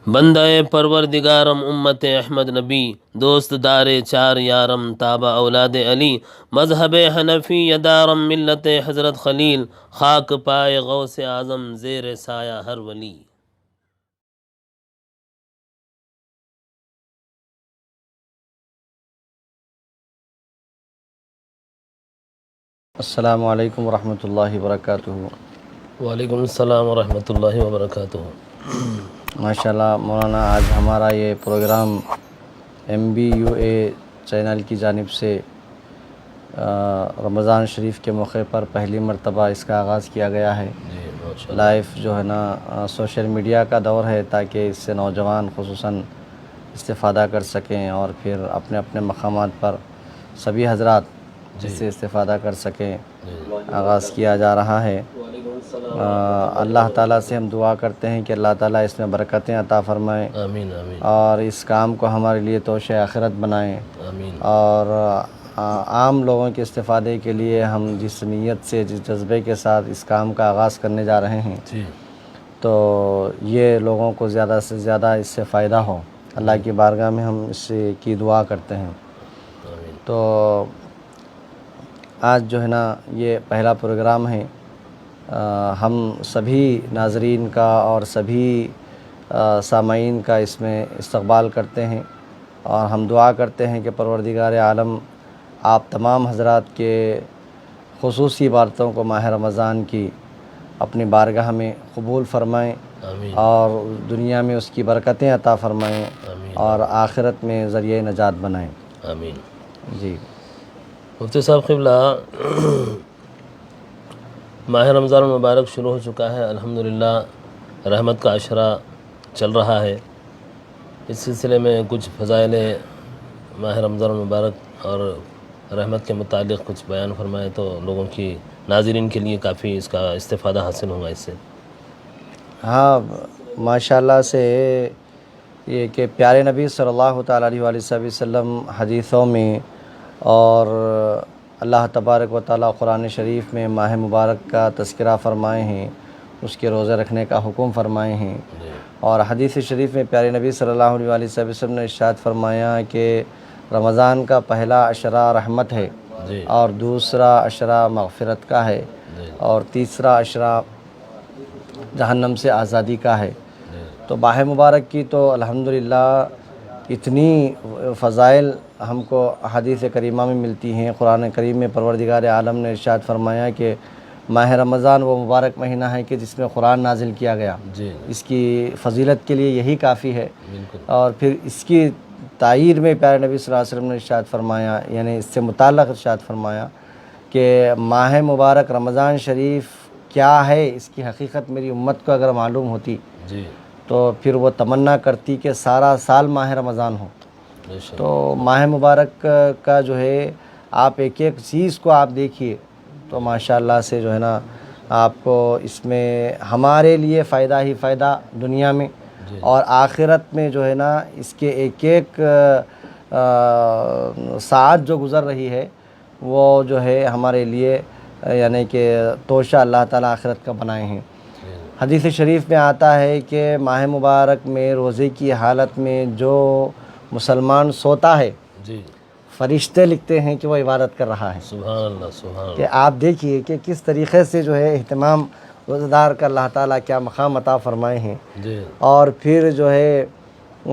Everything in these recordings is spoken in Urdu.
بندہ پروردگارم امت احمد نبی، دوست دار چار یارم تابع اولاد علی، مذہب حنفی یدارم ملت حضرت خلیل، خاک پائے غوث اعظم زیر سایہ ہر ولی۔ السلام علیکم ورحمۃ اللہ وبرکاتہ۔ وعلیکم السلام ورحمۃ اللہ وبرکاتہ۔ ماشاءاللہ مولانا، آج ہمارا یہ پروگرام MBUA چینل کی جانب سے رمضان شریف کے موقع پر پہلی مرتبہ اس کا آغاز کیا گیا ہے۔ لائف جو ہے نا سوشل میڈیا کا دور ہے، تاکہ اس سے نوجوان خصوصاً استفادہ کر سکیں اور پھر اپنے اپنے مقامات پر سبھی حضرات جس سے استفادہ کر سکیں، آغاز کیا جا رہا ہے۔ اللہ تعالیٰ سے ہم دعا کرتے ہیں کہ اللہ تعالیٰ اس میں برکتیں عطا فرمائیں، آمین آمین اور اس کام کو ہمارے لیے توشہ آخرت بنائیں، آمین۔ اور عام لوگوں کے استفادے کے لیے ہم جس نیت سے، جس جذبے کے ساتھ اس کام کا آغاز کرنے جا رہے ہیں، تو یہ لوگوں کو زیادہ سے زیادہ اس سے فائدہ ہو، اللہ کی بارگاہ میں ہم اس کی دعا کرتے ہیں۔ تو آج جو ہے نا یہ پہلا پروگرام ہے، ہم سبھی ناظرین کا اور سبھی سامعین کا اس میں استقبال کرتے ہیں، اور ہم دعا کرتے ہیں کہ پروردگار عالم آپ تمام حضرات کے خصوصی باتوں کو ماہ رمضان کی اپنی بارگاہ میں قبول فرمائیں، اور دنیا میں اس کی برکتیں عطا فرمائیں، اور آخرت میں ذریعہ نجات بنائیں۔ آمین۔ جی مفتی صاحب قبلہ، ماہ رمضان المبارک شروع ہو چکا ہے، الحمدللہ رحمت کا عشرہ چل رہا ہے۔ اس سلسلے میں کچھ فضائل ماہ رمضان المبارک اور رحمت کے متعلق کچھ بیان فرمائے تو لوگوں کی، ناظرین کے لیے کافی اس کا استفادہ حاصل ہوگا اس سے۔ ہاں، ماشاءاللہ سے یہ کہ پیارے نبی صلی اللہ تعالیٰ علیہ وآلہ وسلم حدیثوں میں اور اللہ تبارک و تعالیٰ قرآن شریف میں ماہ مبارک کا تذکرہ فرمائے ہیں، اس کے روزے رکھنے کا حکم فرمائے ہیں، اور حدیث شریف میں پیارے نبی صلی اللہ علیہ وآلہ وسلم نے ارشاد فرمایا کہ رمضان کا پہلا عشرہ رحمت ہے، اور دوسرا عشرہ مغفرت کا ہے، اور تیسرا عشرہ جہنم سے آزادی کا ہے۔ تو ماہ مبارک کی تو الحمدللہ اتنی فضائل ہم کو حدیث کریمہ میں ملتی ہیں۔ قرآن کریم میں پروردگار عالم نے ارشاد فرمایا کہ ماہ رمضان وہ مبارک مہینہ ہے کہ جس میں قرآن نازل کیا گیا، اس کی فضیلت کے لیے یہی کافی ہے۔ اور پھر اس کی تائید میں پیارے نبی صلی اللہ علیہ وسلم نے ارشاد فرمایا، یعنی اس سے متعلق ارشاد فرمایا کہ ماہ مبارک رمضان شریف کیا ہے، اس کی حقیقت میری امت کو اگر معلوم ہوتی تو پھر وہ تمنا کرتی کہ سارا سال ماہ رمضان ہو۔ تو ماہ مبارک کا جو ہے آپ ایک ایک چیز کو آپ دیکھیے تو ماشاءاللہ سے جو ہے نا آپ کو اس میں ہمارے لیے فائدہ ہی فائدہ دنیا میں، اور آخرت میں جو ہے نا اس کے ایک ایک ساعت جو گزر رہی ہے وہ جو ہے ہمارے لیے یعنی کہ توشہ اللہ تعالیٰ آخرت کا بنائے ہیں۔ حدیث شریف میں آتا ہے کہ ماہ مبارک میں روزے کی حالت میں جو مسلمان سوتا ہے، فرشتے لکھتے ہیں کہ وہ عبادت کر رہا ہے۔ سبحان اللہ، سبحان اللہ۔ کہ آپ دیکھیے کہ کس طریقے سے جو ہے اہتمام روزہ دار کا اللہ تعالیٰ کیا مقام عطا فرمائے ہیں۔ اور پھر جو ہے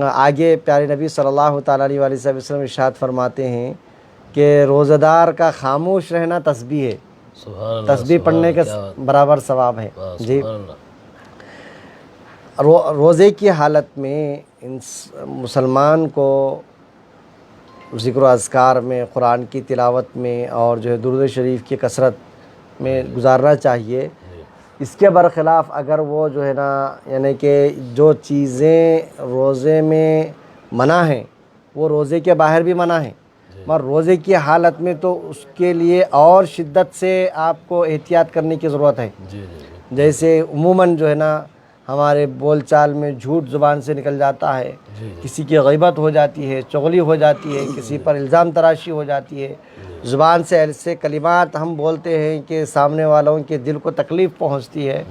آگے پیارے نبی صلی اللہ تعالیٰ علیہ وآلہ وسلم ارشاد فرماتے ہیں کہ روزہ دار کا خاموش رہنا تسبیح ہے، تسبیح پڑھنے کے برابر ثواب ہے۔ جی، روزے کی حالت میں مسلمان کو ذکر و اذکار میں، قرآن کی تلاوت میں، اور جو ہے درود شریف کی کثرت میں گزارنا چاہیے۔ اس کے برخلاف اگر وہ جو ہے نا یعنی کہ جو چیزیں روزے میں منع ہیں وہ روزے کے باہر بھی منع ہیں، مگر روزے کی حالت میں تو اس کے لیے اور شدت سے آپ کو احتیاط کرنے کی ضرورت ہے۔ جیسے عموماً جو ہے نا ہمارے بول چال میں جھوٹ زبان سے نکل جاتا ہے، کسی کی غیبت ہو جاتی ہے، چغلی ہو جاتی ہے، کسی پر الزام تراشی ہو جاتی ہے، زبان سے ایسے کلمات ہم بولتے ہیں کہ سامنے والوں کے دل کو تکلیف پہنچتی ہے۔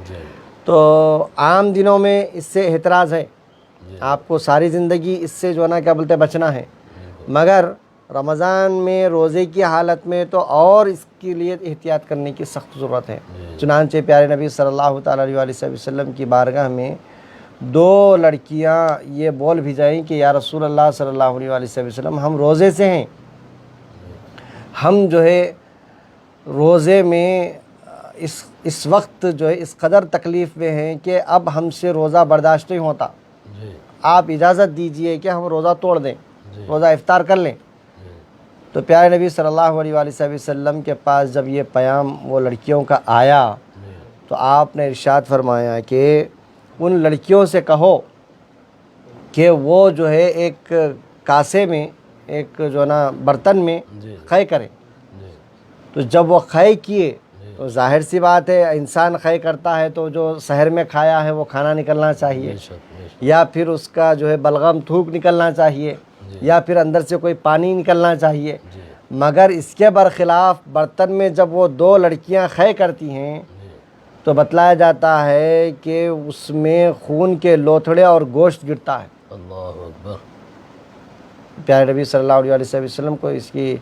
تو عام دنوں میں اس سے احتراز ہے، آپ کو ساری زندگی اس سے جو ہے نا کیا بولتے ہیں بچنا ہے، مگر رمضان میں روزے کی حالت میں تو اور اس کے لیے احتیاط کرنے کی سخت ضرورت ہے۔ چنانچہ پیارے نبی صلی اللہ تعالیٰ علیہ وسلم کی بارگاہ میں 2 لڑکیاں یہ بول بھی جائیں کہ یا رسول اللہ صلی اللہ علیہ وسلم ہم روزے سے ہیں، ہم جو ہے روزے میں اس وقت جو ہے اس قدر تکلیف میں ہیں کہ اب ہم سے روزہ برداشت نہیں ہوتا، آپ اجازت دیجئے کہ ہم روزہ توڑ دیں، روزہ افطار کر لیں۔ تو پیارے نبی صلی اللہ علیہ وسلم کے پاس جب یہ پیام وہ لڑکیوں کا آیا تو آپ نے ارشاد فرمایا کہ ان لڑکیوں سے کہو کہ وہ جو ہے ایک کاسے میں، ایک جو ہے نا برتن میں خے کریں۔ تو جب وہ خے کیے تو ظاہر سی بات ہے انسان خے کرتا ہے تو جو سحر میں کھایا ہے وہ کھانا نکلنا چاہیے، یا پھر اس کا جو ہے بلغم تھوک نکلنا چاہیے، یا پھر اندر سے کوئی پانی نکلنا چاہیے۔ مگر اس کے برخلاف برتن میں جب وہ 2 لڑکیاں خے کرتی ہیں تو بتلایا جاتا ہے کہ اس میں خون کے لوتھڑے اور گوشت گرتا ہے۔ اللہ اکبر۔ پیارے نبی صلی اللہ علیہ وسلم کو اس کی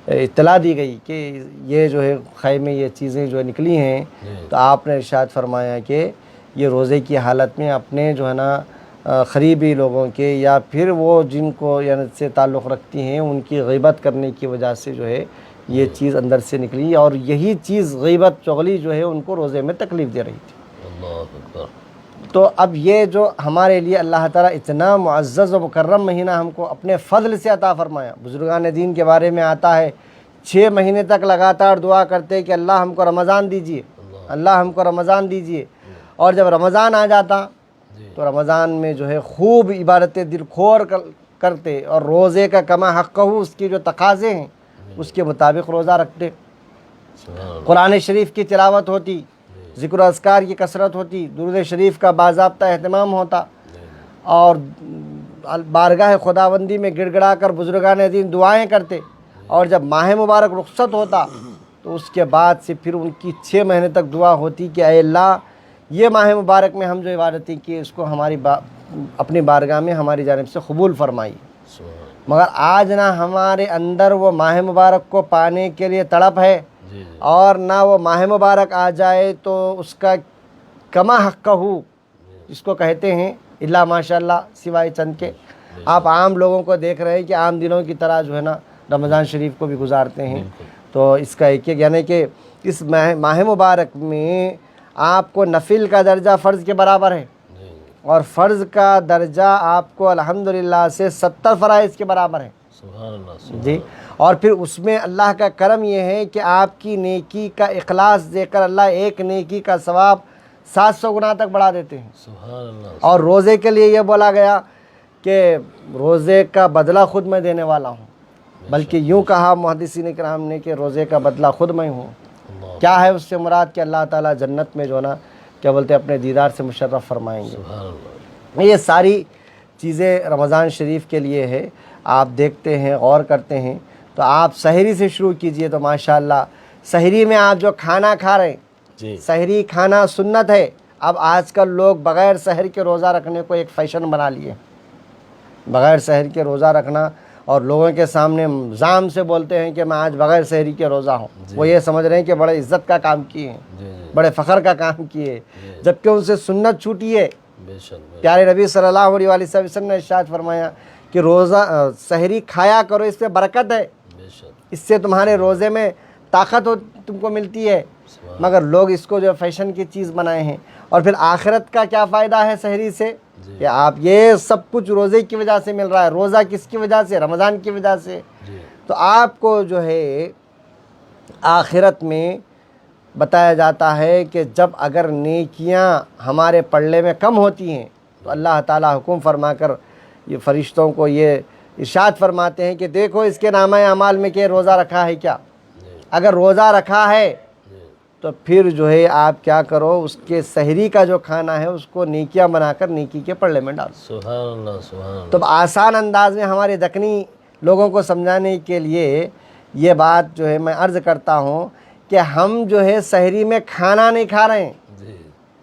اطلاع دی گئی کہ یہ جو ہے خے میں یہ چیزیں جو نکلی ہیں، تو آپ نے ارشاد فرمایا کہ یہ روزے کی حالت میں اپنے جو ہے نا قریبی لوگوں کے یا پھر وہ جن کو یعنی سے تعلق رکھتی ہیں ان کی غیبت کرنے کی وجہ سے جو ہے یہ چیز اندر سے نکلی، اور یہی چیز غیبت چغلی جو ہے ان کو روزے میں تکلیف دے رہی تھی۔ اللہ اکبر۔ تو اب یہ جو ہمارے لیے اللہ تعالیٰ اتنا معزز و مکرم مہینہ ہم کو اپنے فضل سے عطا فرمایا۔ بزرگان دین کے بارے میں آتا ہے 6 مہینے تک لگاتار دعا کرتے کہ اللہ ہم کو رمضان دیجیے، اللہ ہم کو رمضان دیجیے، اور جب رمضان آ جاتا تو رمضان میں جو ہے خوب عبادتیں دل کھور کرتے، اور روزے کا کما حق ہو اس کی جو تقاضے ہیں اس کے مطابق روزہ رکھتے۔ قرآن شریف کی تلاوت ہوتی، ذکر و اذکار کی کثرت ہوتی، درود شریف کا باضابطہ اہتمام ہوتا، اور بارگاہ خداوندی میں گڑ گڑا کر بزرگان دین دعائیں کرتے، اور جب ماہ مبارک رخصت ہوتا تو اس کے بعد سے پھر ان کی 6 مہینے تک دعا ہوتی کہ اے اللہ یہ ماہ مبارک میں ہم جو عبادتیں کی اس کو ہماری اپنی بارگاہ میں ہماری جانب سے قبول فرمائی۔ مگر آج نہ ہمارے اندر وہ ماہ مبارک کو پانے کے لیے تڑپ ہے، اور نہ وہ ماہ مبارک آ جائے تو اس کا کما حق ہو جس کو کہتے ہیں اللہ ماشاءاللہ سوائے چند کے آپ عام لوگوں کو دیکھ رہے ہیں کہ عام دنوں کی طرح جو ہے نا رمضان شریف کو بھی گزارتے ہیں۔ تو اس کا ایک یعنی کہ اس ماہ مبارک میں آپ کو نفل کا درجہ فرض کے برابر ہے، اور فرض کا درجہ آپ کو الحمدللہ سے 70 فرائض کے برابر ہے۔ سبحان اللہ۔ جی، اور پھر اس میں اللہ کا کرم یہ ہے کہ آپ کی نیکی کا اخلاص دے کر اللہ ایک نیکی کا ثواب 700 گنا تک بڑھا دیتے ہیں۔ سبحان اللہ۔ اور روزے کے لیے یہ بولا گیا کہ روزے کا بدلہ خود میں دینے والا ہوں، بلکہ یوں کہا محدثین کرام نے کہ روزے کا بدلہ خود میں ہوں۔ کیا ہے اس سے مراد کہ اللہ تعالیٰ جنت میں جو نا کیا بولتے ہیں اپنے دیدار سے مشرف فرمائیں گے۔ سبحان اللہ۔ یہ ساری چیزیں رمضان شریف کے لیے ہے، آپ دیکھتے ہیں غور کرتے ہیں تو آپ سحری سے شروع کیجئے تو ماشاءاللہ سحری میں آپ جو کھانا کھا رہے ہیں، سحری کھانا سنت ہے۔ اب آج کل لوگ بغیر سحر کے روزہ رکھنے کو ایک فیشن بنا لیے، بغیر سحر کے روزہ رکھنا، اور لوگوں کے سامنے زام سے بولتے ہیں کہ میں آج بغیر سحری کے روزہ ہوں۔ وہ یہ سمجھ رہے ہیں کہ بڑے عزت کا کام کیے ہیں، بڑے فخر کا کام کیے، جبکہ ان سے سنت چھوٹی ہے۔ پیارے نبی صلی اللہ علیہ وسلم نے ارشاد فرمایا کہ روزہ سحری کھایا کرو، اس سے برکت ہے، اس سے تمہارے روزے میں طاقت تم کو ملتی ہے۔ مگر لوگ اس کو جو فیشن کی چیز بنائے ہیں۔ اور پھر آخرت کا کیا فائدہ ہے سحری سے کہ آپ یہ سب کچھ روزے کی وجہ سے مل رہا ہے۔ روزہ کس کی وجہ سے؟ رمضان کی وجہ سے۔ تو آپ کو جو ہے آخرت میں بتایا جاتا ہے کہ جب اگر نیکیاں ہمارے پلڑے میں کم ہوتی ہیں تو اللہ تعالیٰ حکم فرما کر یہ فرشتوں کو یہ ارشاد فرماتے ہیں کہ دیکھو اس کے نامہ اعمال میں کہ روزہ رکھا ہے کیا۔ اگر روزہ رکھا ہے تو پھر جو ہے آپ کیا کرو، اس کے سحری کا جو کھانا ہے اس کو نیکیاں بنا کر نیکی کے پلڑے میں ڈالو۔ سبحان اللہ، سبحان اللہ۔ تو آسان انداز میں ہمارے دکنی لوگوں کو سمجھانے کے لیے یہ بات جو ہے میں عرض کرتا ہوں کہ ہم جو ہے سحری میں کھانا نہیں کھا رہے ہیں،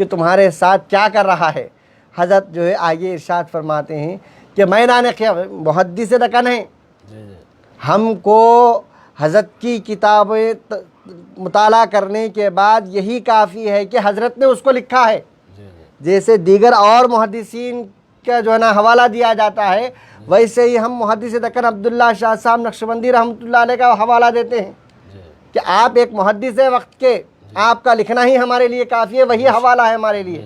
کہ تمہارے ساتھ کیا کر رہا ہے۔ حضرت جو ہے آگے ارشاد فرماتے ہیں کہ میدان قیامت محدث دکن ہیں، ہم کو حضرت کی کتابیں مطالعہ کرنے کے بعد یہی کافی ہے کہ حضرت نے اس کو لکھا ہے۔ جیسے دیگر اور محدثین کا جو ہے نا حوالہ دیا جاتا ہے، ویسے ہی ہم محدث دکن عبداللہ شاہ صاحب نقشبندی رحمۃ اللہ علیہ کا حوالہ دیتے ہیں کہ آپ ایک محدث وقت کے، آپ کا لکھنا ہی ہمارے لیے کافی ہے، وہی حوالہ ہے ہمارے لیے۔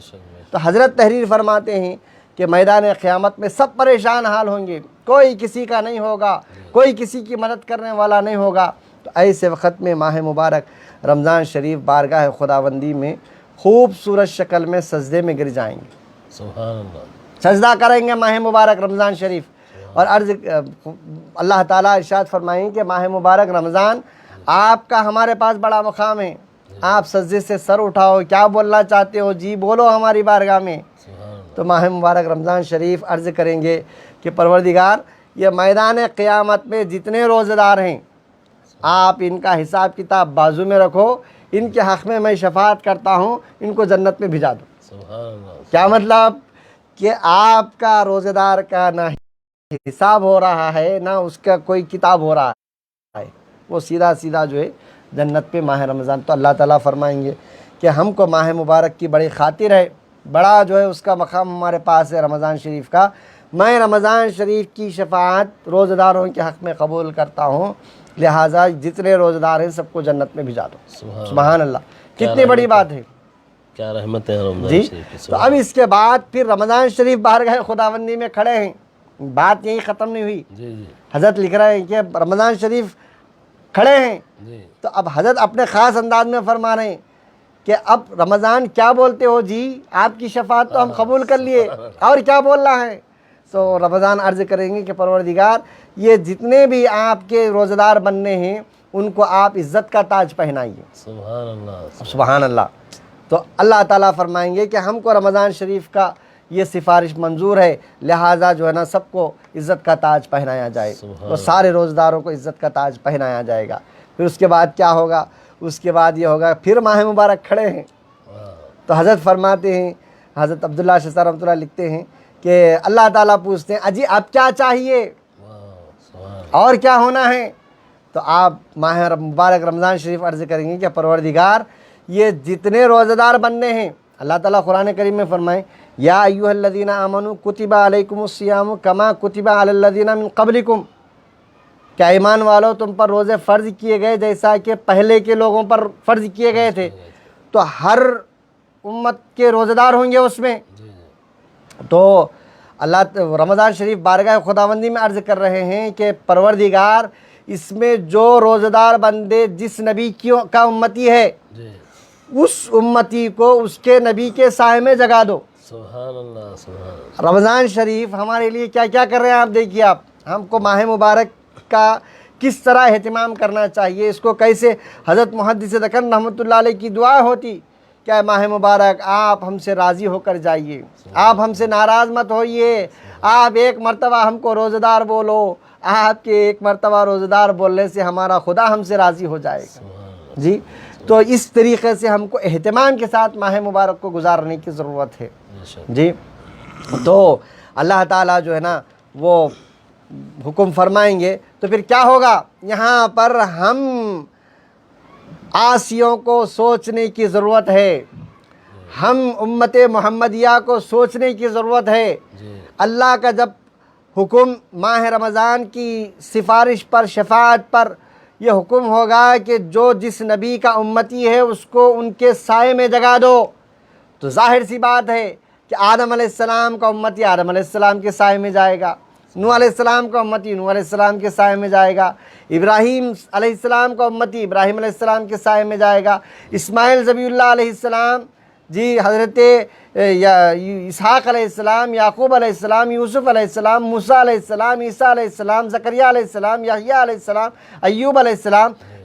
تو حضرت تحریر فرماتے ہیں کہ میدان قیامت میں سب پریشان حال ہوں گے، کوئی کسی کا نہیں ہوگا، کوئی کسی کی مدد کرنے والا نہیں ہوگا۔ تو ایسے وقت میں ماہ مبارک رمضان شریف بارگاہ خداوندی میں خوبصورت شکل میں سجدے میں گر جائیں گے، سبحان اللہ، سجدہ کریں گے ماہ مبارک رمضان شریف، اور اللہ تعالیٰ ارشاد فرمائیں کہ ماہ مبارک رمضان آپ کا ہمارے پاس بڑا مقام ہے، آپ سجدے سے سر اٹھاؤ، کیا بولنا چاہتے ہو جی بولو ہماری بارگاہ میں۔ تو ماہ مبارک رمضان شریف عرض کریں گے کہ پروردگار یہ میدان قیامت میں جتنے روزہ دار ہیں آپ ان کا حساب کتاب بازو میں رکھو، ان کے حق میں شفاعت کرتا ہوں، ان کو جنت میں بھیجا دو۔ سبحان اللہ، کیا مطلب کہ آپ کا روزہ دار کا نہ حساب ہو رہا ہے نہ اس کا کوئی کتاب ہو رہا ہے، وہ سیدھا سیدھا جو ہے جنت پہ ماہ رمضان۔ تو اللہ تعالیٰ فرمائیں گے کہ ہم کو ماہ مبارک کی بڑی خاطر ہے، بڑا جو ہے اس کا مقام ہمارے پاس ہے رمضان شریف کا، میں رمضان شریف کی شفاعت روزہ داروں کے حق میں قبول کرتا ہوں، لہٰذا جتنے روزہ دار ہیں سب کو جنت میں بھیجا دو۔ سبحان اللہ، کتنی بڑی بات ہے، کیا رحمت ہے رمضان جی۔ شریف کی۔ تو اب اس کے بعد پھر رمضان شریف بارگاہ خداوندی میں کھڑے ہیں، بات یہی ختم نہیں ہوئی، جی جی حضرت لکھ رہے ہیں کہ رمضان شریف کھڑے ہیں، جی، تو اب حضرت اپنے خاص انداز میں فرما رہے ہیں کہ اب رمضان کیا بولتے ہو جی، آپ کی شفاعت تو ہم قبول کر لیے، اور کیا بولنا ہے؟ تو رمضان عرض کریں گے کہ پروردگار یہ جتنے بھی آپ کے روزہ دار بننے ہیں ان کو آپ عزت کا تاج پہنائیے۔ سبحان اللہ، سبحان اللہ۔ تو اللہ تعالیٰ فرمائیں گے کہ ہم کو رمضان شریف کا یہ سفارش منظور ہے، لہٰذا جو ہے نا سب کو عزت کا تاج پہنایا جائے، وہ سارے روزہ داروں کو عزت کا تاج پہنایا جائے گا۔ پھر اس کے بعد کیا ہوگا؟ اس کے بعد یہ ہوگا پھر ماہ مبارک کھڑے ہیں، تو حضرت فرماتے ہیں، حضرت عبداللہ شاہ صاحب رحمۃ اللہ لکھتے ہیں کہ اللہ تعالیٰ پوچھتے ہیں اجی اب کیا چاہیے اور کیا ہونا ہے؟ تو آپ ماہ مبارک رمضان شریف عرض کریں گے کہ پروردگار یہ جتنے روزہ دار بننے ہیں، اللہ تعالیٰ قرآن کریم میں فرمائیں یا ایھا الذین آمنوا کتب علیکم الصیام کما کتب علی الذین من قبلکم، کیا ایمان والو تم پر روزے فرض کیے گئے جیسا کہ پہلے کے لوگوں پر فرض کیے گئے تھے، تو ہر امت کے روزہ دار ہوں گے اس میں۔ تو اللہ رمضان شریف بارگاہ خداوندی میں عرض کر رہے ہیں کہ پروردگار اس میں جو روزہ دار بندے جس نبی کا امتی ہے اس امتی کو اس کے نبی کے سائے میں جگا دو۔ سبحان اللہ، سبحان اللہ، رمضان شریف ہمارے لیے کیا کیا کر رہے ہیں آپ دیکھیے، آپ ہم کو ماہ مبارک کا کس طرح اہتمام کرنا چاہیے، اس کو کیسے، حضرت محدث دکن رحمۃ اللہ علیہ کی دعا ہوتی کہ ماہ مبارک آپ ہم سے راضی ہو کر جائیے، آپ ہم سے ناراض مت ہوئیے، آپ ایک مرتبہ ہم کو روزہ دار بولو، آپ کے ایک مرتبہ روزہ دار بولنے سے ہمارا خدا ہم سے راضی ہو جائے گا۔ جی، تو اس طریقے سے ہم کو اہتمام کے ساتھ ماہ مبارک کو گزارنے کی ضرورت ہے۔ جی، تو اللہ تعالیٰ جو ہے نا وہ حکم فرمائیں گے تو پھر کیا ہوگا؟ یہاں پر ہم عاصیوں کو سوچنے کی ضرورت ہے، ہم امت محمدیہ کو سوچنے کی ضرورت ہے۔ اللہ کا جب حکم ماہ رمضان کی سفارش پر، شفاعت پر یہ حکم ہوگا کہ جو جس نبی کا امتی ہے اس کو ان کے سائے میں جگا دو، تو ظاہر سی بات ہے کہ آدم علیہ السلام کا امتی آدم علیہ السلام کے سائے میں جائے گا، نوح علیہ السلام کا امتی نوح علیہ السلام کے سائے میں جائے گا، ابراہیم علیہ السلام کا امتی ابراہیم علیہ السلام کے سائے میں جائے گا، اسماعیل ذبیح اللہ علیہ السلام، جی حضرت اسحاق علیہ السلام، یعقوب علیہ السلام، یوسف علیہ السلام، موسیٰ علیہ السلام، عیسیٰ علیہ السلام، زکریا علیہ السلام، یحییٰ علیہ السلام، ایوب علیہ السلام،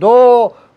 2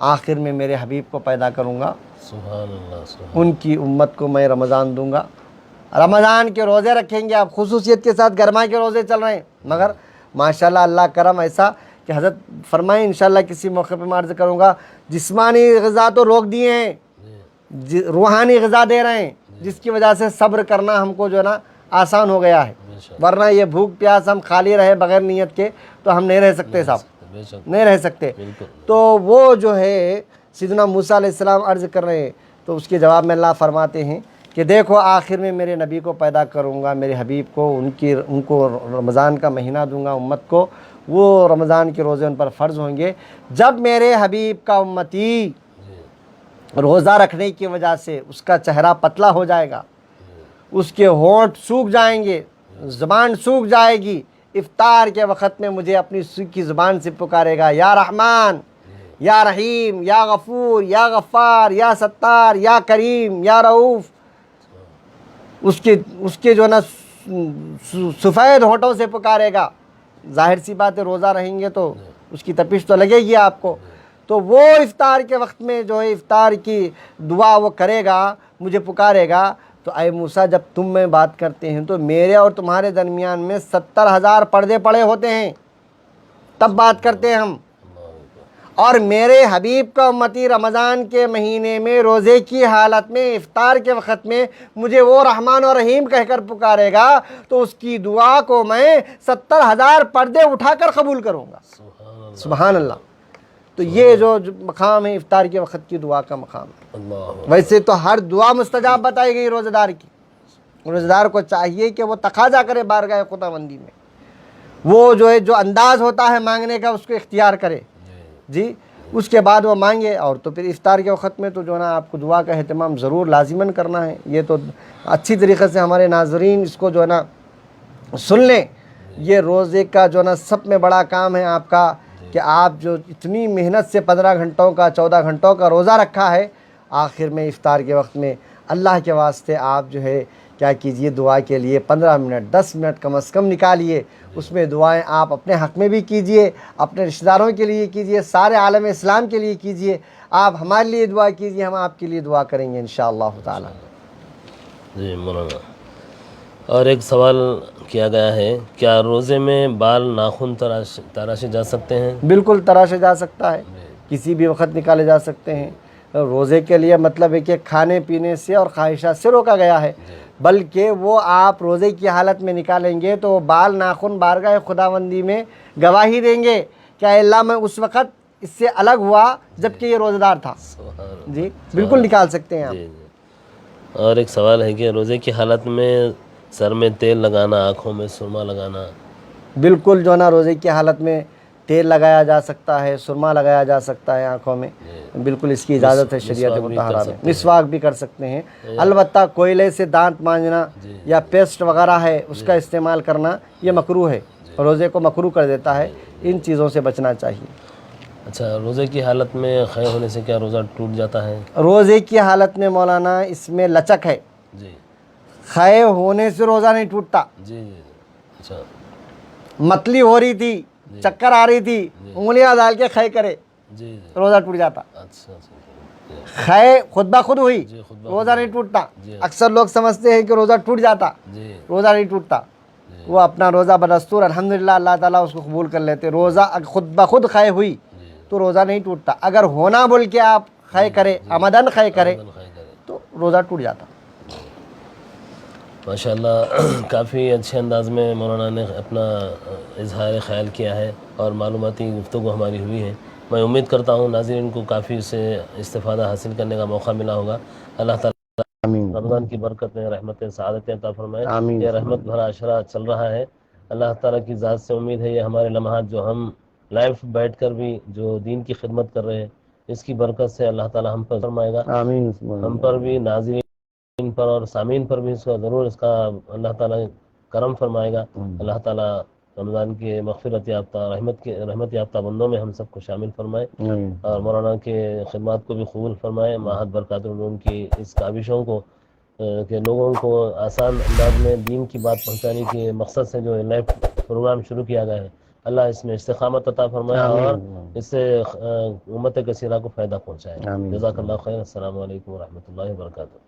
آخر میں میرے حبیب کو پیدا کروں گا، سبحان اللہ سبحان ان کی امت کو میں رمضان دوں گا۔ رمضان کے روزے رکھیں گے آپ، خصوصیت کے ساتھ گرما کے روزے چل رہے ہیں، مگر ماشاءاللہ اللہ کرم ایسا کہ حضرت فرمائیں انشاءاللہ کسی موقع پہ میں عرض کروں گا، جسمانی غذا تو روک دیے ہیں، روحانی غذا دے رہے ہیں، جس کی وجہ سے صبر کرنا ہم کو جو ہے نا آسان ہو گیا ہے، ورنہ یہ بھوک پیاس ہم خالی رہے بغیر نیت کے تو ہم نہیں رہ سکتے صاحب، بے شک نہیں رہ سکتے۔ بالکل تو وہ جو ہے سیدنا موسیٰ علیہ السلام عرض کر رہے ہیں، تو اس کے جواب میں اللہ فرماتے ہیں کہ دیکھو آخر میں میرے نبی کو پیدا کروں گا، میرے حبیب کو، ان کو رمضان کا مہینہ دوں گا امت کو، وہ رمضان کے روزے ان پر فرض ہوں گے۔ جب میرے حبیب کا امتی روزہ رکھنے کی وجہ سے اس کا چہرہ پتلا ہو جائے گا، اس کے ہونٹ سوکھ جائیں گے، زبان سوکھ جائے گی، افطار کے وقت میں مجھے اپنی سوکھی زبان سے پکارے گا، یا رحمان یا رحیم یا غفور یا غفار یا ستار یا کریم یا رؤوف، اس کے جو ہے نا سفید ہونٹوں سے پکارے گا۔ ظاہر سی بات ہے روزہ رہیں گے تو اس کی تپش تو لگے گی آپ کو، تو وہ افطار کے وقت میں جو ہے افطار کی دعا وہ کرے گا، مجھے پکارے گا، تو اے موسیٰ جب تم میں بات کرتے ہیں تو میرے اور تمہارے درمیان میں 70,000 پردے پڑے ہوتے ہیں، تب بات کرتے ہیں ہم، اور میرے حبیب کا امتی رمضان کے مہینے میں روزے کی حالت میں افطار کے وقت میں مجھے وہ رحمان و رحیم کہہ کر پکارے گا تو اس کی دعا کو میں 70,000 پردے اٹھا کر قبول کروں گا۔ سبحان اللہ۔ تو یہ جو مقام ہے افطار کے وقت کی دعا کا مقام ہے۔ اللہ ویسے تو ہر دعا مستجاب بتائی گئی روزہ دار کی، روزہ دار کو چاہیے کہ وہ تقاضا کرے بارگاہ خداوندی میں، وہ جو ہے جو انداز ہوتا ہے مانگنے کا اس کو اختیار کرے، جی اس کے بعد وہ مانگے، اور تو پھر افطار کے وقت میں تو جو ہے نا آپ کو دعا کا اہتمام ضرور لازماً کرنا ہے۔ یہ تو اچھی طریقے سے ہمارے ناظرین اس کو جو ہے نا سن لیں، یہ روزے کا جو ہے نا سب میں بڑا کام ہے آپ کا، کہ آپ جو اتنی محنت سے 15 گھنٹوں کا 14 گھنٹوں کا روزہ رکھا ہے، آخر میں افطار کے وقت میں اللہ کے واسطے آپ جو ہے کیا کیجئے، دعا کے لیے 15 منٹ 10 منٹ کم از کم نکالیے، اس میں دعائیں آپ اپنے حق میں بھی کیجئے، اپنے رشتہ داروں کے لیے کیجئے، سارے عالم اسلام کے لیے کیجئے، آپ ہمارے لیے دعا کیجئے، ہم آپ کے لیے دعا کریں گے انشاءاللہ تعالی۔ جی مولانا، اور ایک سوال کیا گیا ہے، کیا روزے میں بال ناخن تراشے جا سکتے ہیں؟ بالکل تراشا جا سکتا ہے، کسی بھی وقت نکالے جا سکتے ہیں۔ روزے کے لیے مطلب ہے کہ کھانے پینے سے اور خواہشات سے روکا گیا ہے، بلکہ وہ آپ روزے کی حالت میں نکالیں گے تو وہ بال ناخن بارگاہ خداوندی میں گواہی دیں گے کہ اے اللہ میں اس وقت اس سے الگ ہوا جبکہ یہ روزہ دار تھا۔ جی بالکل نکال سکتے ہیں آپ۔ جی جی۔ اور ایک سوال ہے کہ روزے کی حالت میں سر میں تیل لگانا، آنکھوں میں سرما لگانا؟ بالکل جو ہے نا روزے کی حالت میں تیل لگایا جا سکتا ہے، سرما لگایا جا سکتا ہے آنکھوں میں، بالکل اس کی اجازت ہے شریعت مطہرہ میں۔ مسواک بھی کر سکتے ہیں، البتہ کوئلے سے دانت مانجنا یا پیسٹ وغیرہ ہے اس کا استعمال کرنا یہ مکروہ ہے، روزے کو مکروہ کر دیتا ہے، ان چیزوں سے بچنا چاہیے۔ اچھا، روزے کی حالت میں خے ہونے سے کیا روزہ ٹوٹ جاتا ہے؟ روزے کی حالت میں مولانا اس میں لچک ہے، جی خے ہونے سے روزہ نہیں ٹوٹتا۔ جی جی۔ اچھا متلی ہو رہی تھی، چکر آ رہی تھی، انگلیاں ڈال کے خے کرے، جی جی۔ روزہ ٹوٹ جاتا۔ اچھا اچھا۔ خے خود بخود ہوئی، جی خود روزہ نہیں ٹوٹتا۔ اکثر لوگ سمجھتے ہیں کہ روزہ ٹوٹ جاتا، جی روزہ نہیں ٹوٹتا، وہ اپنا روزہ بدستور الحمدللہ اللہ تعالیٰ اس کو قبول کر لیتے۔ روزہ خود بخود خے ہوئی تو روزہ نہیں ٹوٹتا، اگر ہونا بول کے آپ خے کرے، آمدن خے کرے تو روزہ ٹوٹ جاتا۔ ماشاءاللہ کافی اچھے انداز میں مولانا نے اپنا اظہار خیال کیا ہے اور معلوماتی گفتگو ہماری ہوئی ہے۔ میں امید کرتا ہوں ناظرین کو کافی سے استفادہ حاصل کرنے کا موقع ملا ہوگا۔ اللہ تعالیٰ آمین رمضان کی برکت میں رحمتیں سعادتیں عطا فرمائے۔ آمین۔ یہ رحمت بھرا عشرہ چل رہا ہے، اللہ تعالیٰ کی ذات سے امید ہے یہ ہمارے لمحات جو ہم لائف بیٹھ کر بھی جو دین کی خدمت کر رہے ہیں، اس کی برکت سے اللہ تعالیٰ ہم پر فرمائے گا، آمین۔ ہم پر بھی، ناظرین پر اور سامعین پر بھی اس کا ضرور اس کا اللہ تعالیٰ کرم فرمائے گا۔ اللہ تعالیٰ رمضان کے مغفرت یافتہ رحمت یافتہ بندوں میں ہم سب کو شامل فرمائے، اور مولانا کے خدمات کو بھی قبول فرمائے۔ ماہد برکات العلوم کی اس کاوشوں کو کہ لوگوں کو آسان انداز میں دین کی بات پہنچانے کے مقصد سے جو لائف پروگرام شروع کیا گیا ہے، اللہ اس میں استقامت عطا فرمائے اور آمین اس سے امت کثیرہ کو فائدہ پہنچائے. آمین. جزاک اللہ خیر. السلام علیکم ورحمۃ اللہ وبرکاتہ.